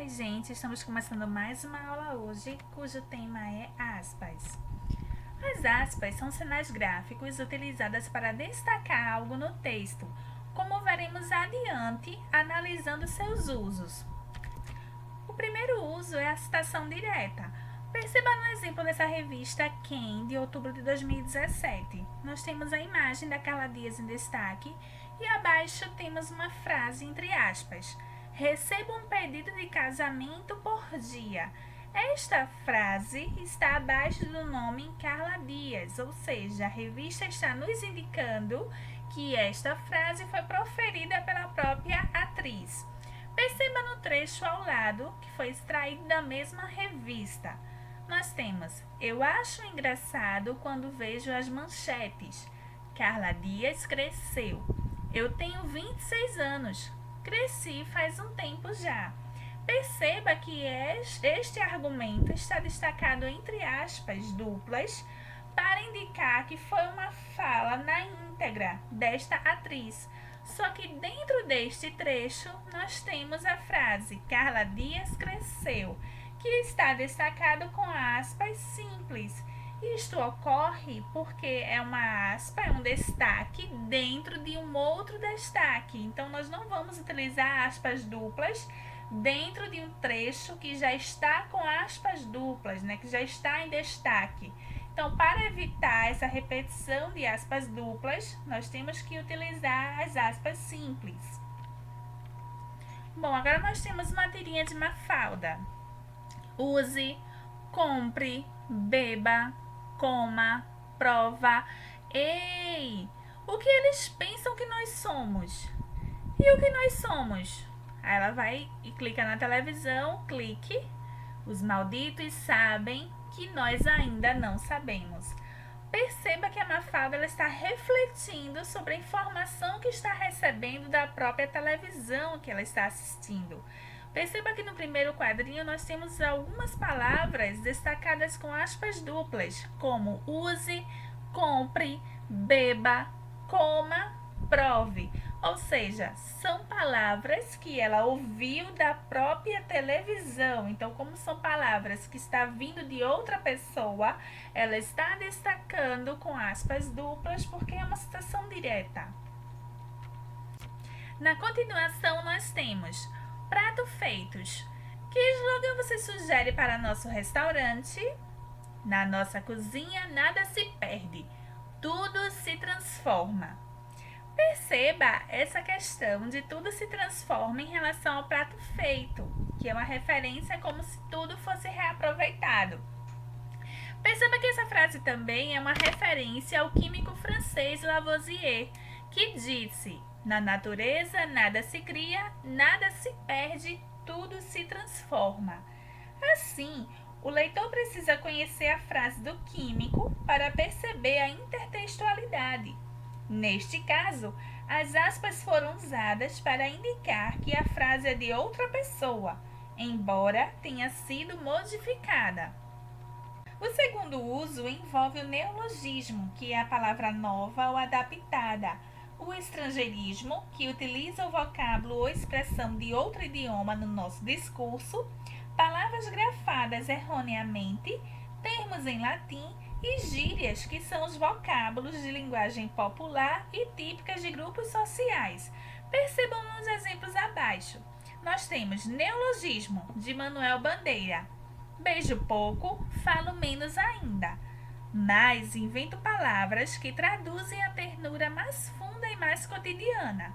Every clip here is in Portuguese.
Oi, gente, estamos começando mais uma aula hoje, cujo tema é aspas. As aspas são sinais gráficos utilizadas para destacar algo no texto, como veremos adiante analisando seus usos. O primeiro uso é a citação direta. Perceba no exemplo dessa revista Quem, de outubro de 2017. Nós temos a imagem da Carla Dias em destaque e abaixo temos uma frase entre aspas. Recebo um pedido de casamento por dia. Esta frase está abaixo do nome Carla Dias, ou seja, a revista está nos indicando que esta frase foi proferida pela própria atriz. Perceba no trecho ao lado que foi extraído da mesma revista. Nós temos: eu acho engraçado quando vejo as manchetes. Carla Dias cresceu. Eu tenho 26 anos. Cresci faz um tempo já. Perceba que este argumento está destacado entre aspas duplas para indicar que foi uma fala na íntegra desta atriz. Só que dentro deste trecho nós temos a frase Carla Dias cresceu, que está destacado com aspas simples. Isto ocorre porque é uma aspa, é um destaque dentro de um outro destaque. Então nós não vamos utilizar aspas duplas dentro de um trecho que já está com aspas duplas, né, que já está em destaque. Então, para evitar essa repetição de aspas duplas, nós temos que utilizar as aspas simples. Bom, agora nós temos uma tirinha de Mafalda. Use, compre, beba, coma, prova. Ei! O que eles pensam que nós somos? E o que nós somos? Aí ela vai e clica na televisão, clique. Os malditos sabem que nós ainda não sabemos. Perceba que a Mafalda ela está refletindo sobre a informação que está recebendo da própria televisão que ela está assistindo. Perceba que no primeiro quadrinho nós temos algumas palavras destacadas com aspas duplas, como use, compre, beba, coma, prove. Ou seja, são palavras que ela ouviu da própria televisão. Então, como são palavras que está vindo de outra pessoa, ela está destacando com aspas duplas porque é uma citação direta. Na continuação, nós temos prato feitos. Que slogan você sugere para nosso restaurante? Na nossa cozinha, nada se perde, tudo se transforma. Perceba essa questão de tudo se transforma em relação ao prato feito, que é uma referência como se tudo fosse reaproveitado. Perceba que essa frase também é uma referência ao químico francês Lavoisier, que disse: na natureza nada se cria, nada se perde, tudo se transforma. Assim, o leitor precisa conhecer a frase do químico para perceber a intertextualidade. Neste caso, as aspas foram usadas para indicar que a frase é de outra pessoa, embora tenha sido modificada. O segundo uso envolve o neologismo, que é a palavra nova ou adaptada, o estrangeirismo, que utiliza o vocábulo ou expressão de outro idioma no nosso discurso, palavras grafadas erroneamente, termos em latim e gírias, que são os vocábulos de linguagem popular e típicas de grupos sociais. Percebam nos exemplos abaixo. Nós temos neologismo, de Manuel Bandeira. Beijo pouco, falo menos ainda. Mas invento palavras que traduzem a ternura mais funda e mais cotidiana.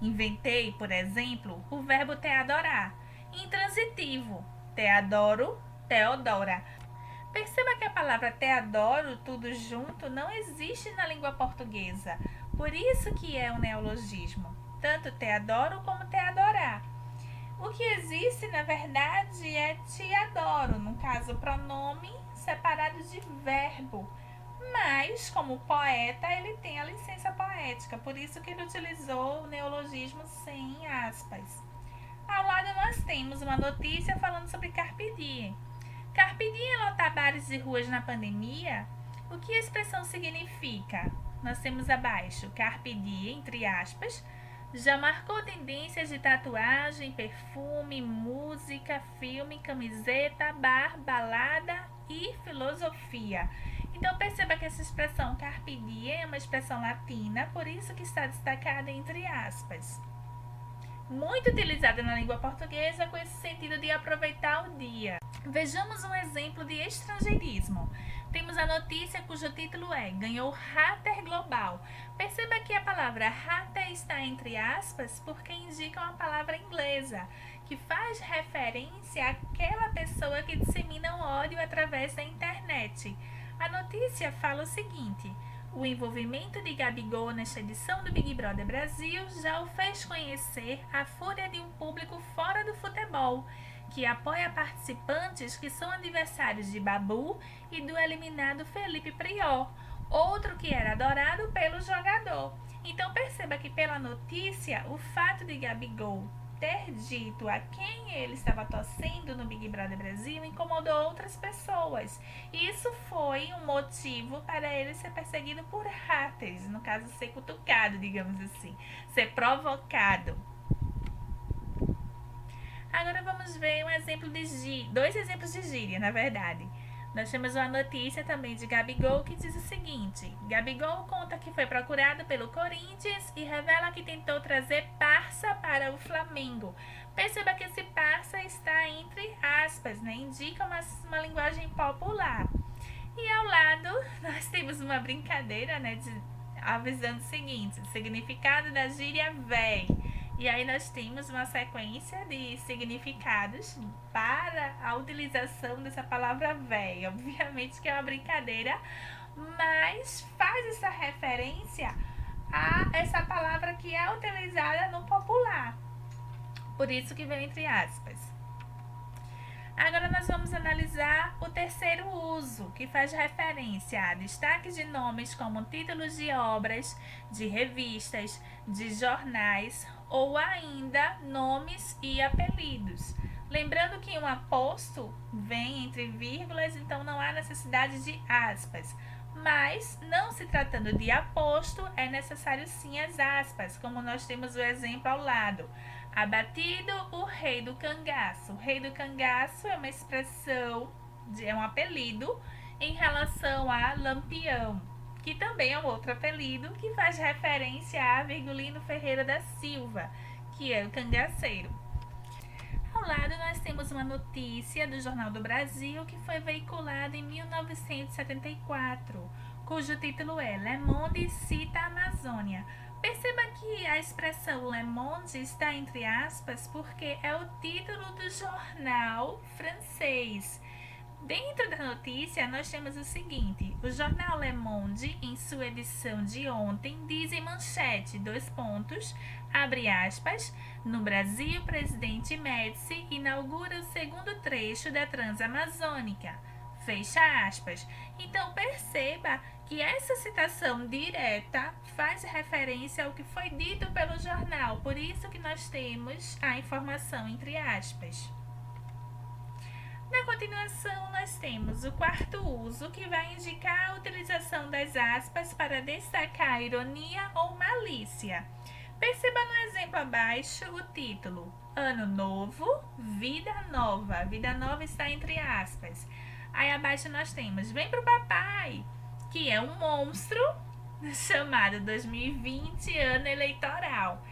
Inventei, por exemplo, o verbo te adorar, intransitivo, te adoro, Teodora. Perceba que a palavra te adoro, tudo junto, não existe na língua portuguesa. Por isso que é um neologismo, tanto te adoro como te adorar. O que existe, na verdade, é te adoro, no caso, pronome separado de verbo. Mas, como poeta, ele tem a licença poética, por isso que ele utilizou o neologismo sem aspas. Ao lado nós temos uma notícia falando sobre Carpe Diem. Carpe Diem lotar bares e ruas na pandemia? O que a expressão significa? Nós temos abaixo Carpe Diem, entre aspas, Já marcou tendências de tatuagem, perfume, música, filme, camiseta, bar, balada e filosofia. Então perceba que essa expressão carpe diem é uma expressão latina, por isso que está destacada entre aspas. Muito utilizada na língua portuguesa com esse sentido de aproveitar o dia. Vejamos um exemplo de estrangeirismo. Temos a notícia cujo título é Ganhou Hater Global. Perceba que a palavra hater está entre aspas porque indica uma palavra inglesa, que faz referência àquela pessoa que dissemina o ódio através da internet. A notícia fala o seguinte: o envolvimento de Gabigol nesta edição do Big Brother Brasil já o fez conhecer a fúria de um público fora do futebol, que apoia participantes que são adversários de Babu e do eliminado Felipe Prior, outro que era adorado pelo jogador. Então perceba que pela notícia, o fato de Gabigol ter dito a quem ele estava torcendo no Big Brother Brasil incomodou outras pessoas. E isso foi um motivo para ele ser perseguido por haters, no caso ser cutucado, digamos assim, ser provocado. Agora vamos ver um exemplo de dois exemplos de gíria, na verdade. Nós temos uma notícia também de Gabigol que diz o seguinte: Gabigol conta que foi procurado pelo Corinthians e revela que tentou trazer parça para o Flamengo. Perceba que esse parça está entre aspas, né? Indica uma linguagem popular. E ao lado nós temos uma brincadeira, né? Avisando o seguinte: significado da gíria véi. E aí nós temos uma sequência de significados para a utilização dessa palavra véi. Obviamente que é uma brincadeira, mas faz essa referência a essa palavra que é utilizada no popular. Por isso que vem entre aspas. Agora nós vamos analisar o terceiro uso, que faz referência a destaques de nomes como títulos de obras, de revistas, de jornais ou ainda nomes e apelidos. Lembrando que um aposto vem entre vírgulas, então não há necessidade de aspas. Mas, não se tratando de aposto, é necessário sim as aspas, como nós temos o exemplo ao lado. Abatido o rei do cangaço. O rei do cangaço é uma expressão, é um apelido em relação a Lampião, que também é um outro apelido que faz referência a Virgulino Ferreira da Silva, que é o cangaceiro. Ao lado nós temos uma notícia do Jornal do Brasil que foi veiculada em 1974, cujo título é Le Monde cita a Amazônia. Perceba que a expressão Le Monde está entre aspas porque é o título do jornal francês. Dentro da notícia, nós temos o seguinte: o jornal Le Monde, em sua edição de ontem, diz em manchete, abre aspas, no Brasil, o presidente Médici inaugura o segundo trecho da Transamazônica, fecha aspas. Então, perceba que essa citação direta faz referência ao que foi dito pelo jornal, por isso que nós temos a informação entre aspas. Na continuação, nós temos o quarto uso, que vai indicar a utilização das aspas para destacar ironia ou malícia. Perceba no exemplo abaixo o título: Ano Novo, Vida Nova. Vida Nova está entre aspas. Aí abaixo nós temos Vem pro Papai, que é um monstro chamado 2020, ano eleitoral,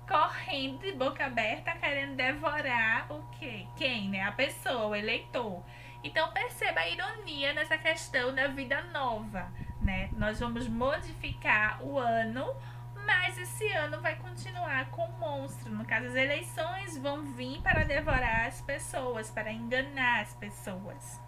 correndo de boca aberta, querendo devorar o quê? Quem, né? A pessoa, o eleitor. Então perceba a ironia nessa questão da vida nova, né? Nós vamos modificar o ano, mas esse ano vai continuar com o monstro. No caso, as eleições vão vir para devorar as pessoas, para enganar as pessoas.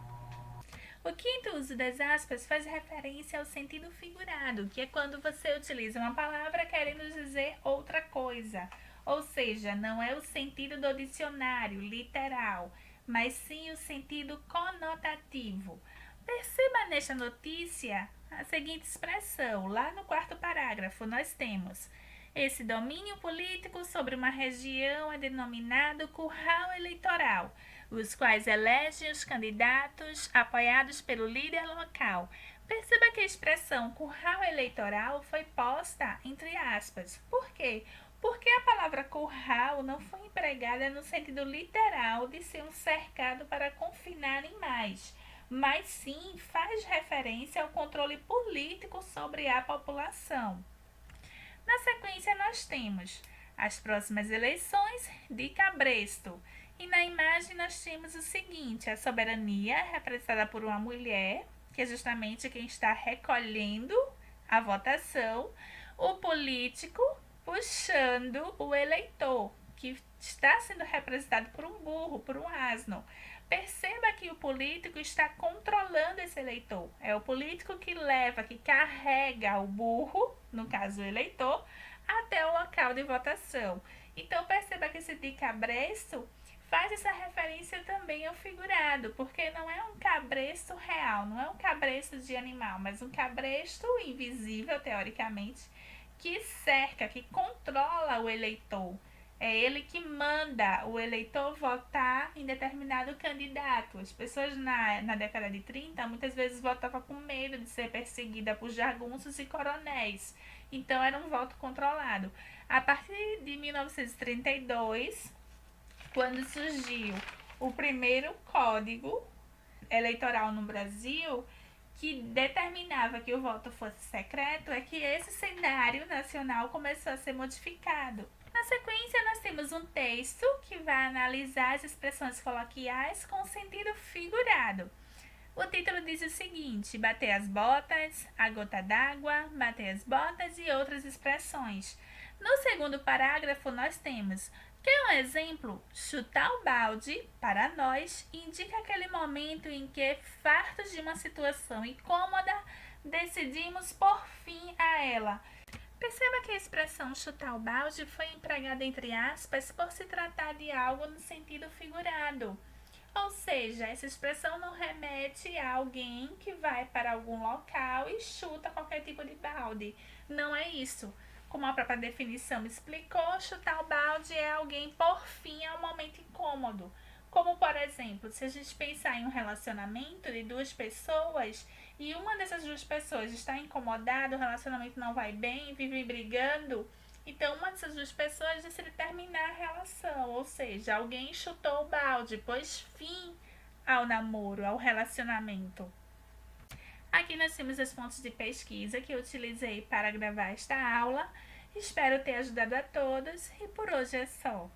O quinto uso das aspas faz referência ao sentido figurado, que é quando você utiliza uma palavra querendo dizer outra coisa. Ou seja, não é o sentido do dicionário literal, mas sim o sentido conotativo. Perceba nesta notícia a seguinte expressão. Lá no quarto parágrafo nós temos: esse domínio político sobre uma região é denominado curral eleitoral, os quais elegem os candidatos apoiados pelo líder local. Perceba que a expressão curral eleitoral foi posta entre aspas. Por quê? Porque a palavra curral não foi empregada no sentido literal de ser um cercado para confinar animais, mas sim faz referência ao controle político sobre a população. Na sequência, nós temos as próximas eleições de Cabresto. E na imagem nós temos o seguinte: a soberania representada por uma mulher, que é justamente quem está recolhendo a votação, o político puxando o eleitor, que está sendo representado por um burro, por um asno. Perceba que o político está controlando esse eleitor. É o político que leva, que carrega o burro, no caso o eleitor, até o local de votação. Então perceba que esse de cabresto faz essa referência também ao figurado, porque não é um cabresto real, não é um cabresto de animal, mas um cabresto invisível, teoricamente, que cerca, que controla o eleitor. É ele que manda o eleitor votar em determinado candidato. As pessoas na década de 30 muitas vezes votavam com medo de ser perseguida por jagunços e coronéis. Então era um voto controlado. A partir de 1932, quando surgiu o primeiro código eleitoral no Brasil, que determinava que o voto fosse secreto, é que esse cenário nacional começou a ser modificado. Na sequência, nós temos um texto que vai analisar as expressões coloquiais com sentido figurado. O título diz o seguinte: bater as botas, a gota d'água, bater as botas e outras expressões. No segundo parágrafo, nós temos que é um exemplo, chutar o balde, para nós, indica aquele momento em que, fartos de uma situação incômoda, decidimos por fim a ela. Perceba que a expressão chutar o balde foi empregada entre aspas por se tratar de algo no sentido figurado. Ou seja, essa expressão não remete a alguém que vai para algum local e chuta qualquer tipo de balde. Não é isso. Como a própria definição explicou, chutar o balde é alguém por fim a um momento incômodo. Como, por exemplo, se a gente pensar em um relacionamento de duas pessoas e uma dessas duas pessoas está incomodada, o relacionamento não vai bem, vive brigando, então uma dessas duas pessoas decide terminar a relação, ou seja, alguém chutou o balde, pôs fim ao namoro, ao relacionamento. Aqui nós temos as fontes de pesquisa que eu utilizei para gravar esta aula. Espero ter ajudado a todos e por hoje é só.